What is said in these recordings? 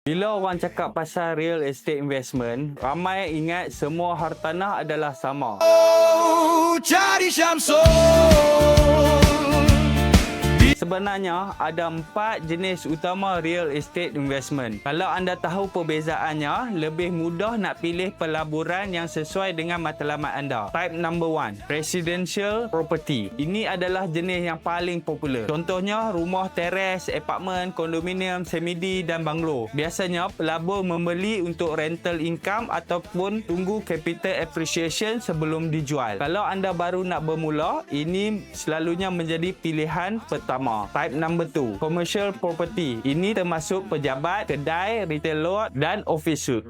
Bila orang cakap pasal real estate investment, ramai ingat semua hartanah adalah sama. Cari Syamsul. Sebenarnya, ada 4 jenis utama real estate investment. Kalau anda tahu perbezaannya, lebih mudah nak pilih pelaburan yang sesuai dengan matlamat anda. Type number 1, residential property. Ini adalah jenis yang paling popular. Contohnya, rumah teres, apartmen, kondominium, semidi dan banglo. Biasanya, pelabur membeli untuk rental income ataupun tunggu capital appreciation sebelum dijual. Kalau anda baru nak bermula, ini selalunya menjadi pilihan pertama. Type number 2, commercial property. Ini termasuk pejabat, kedai, retail lot dan office suite.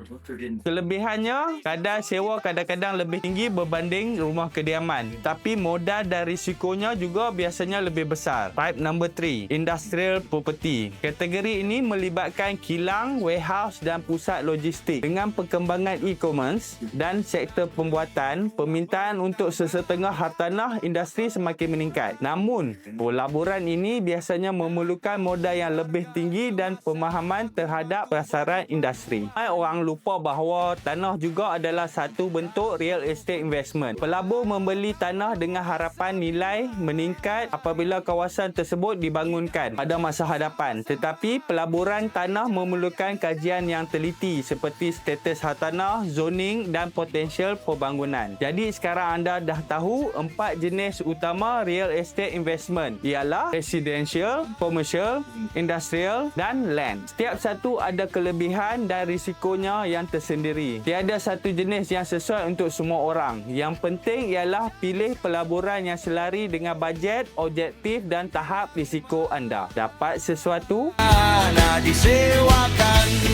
Kelebihannya, kadar sewa kadang-kadang lebih tinggi berbanding rumah kediaman. Tapi modal dan risikonya juga biasanya lebih besar. Type number 3, industrial property. Kategori ini melibatkan kilang, warehouse dan pusat logistik. Dengan perkembangan e-commerce dan sektor pembuatan, permintaan untuk sesetengah hartanah industri semakin meningkat. Namun, pelaburan ini biasanya memerlukan modal yang lebih tinggi dan pemahaman terhadap pasaran industri. Ramai orang lupa bahawa tanah juga adalah satu bentuk real estate investment. Pelabur membeli tanah dengan harapan nilai meningkat apabila kawasan tersebut dibangunkan pada masa hadapan. Tetapi pelaburan tanah memerlukan kajian yang teliti seperti status hartanah, zoning dan potensial pembangunan. Jadi sekarang anda dah tahu 4 jenis utama real estate investment, ialah residential, commercial, industrial dan land. Setiap satu ada kelebihan dan risikonya yang tersendiri. Tiada satu jenis yang sesuai untuk semua orang. Yang penting ialah pilih pelaburan yang selari dengan bajet, objektif dan tahap risiko anda. Dapat sesuatu? Disewakan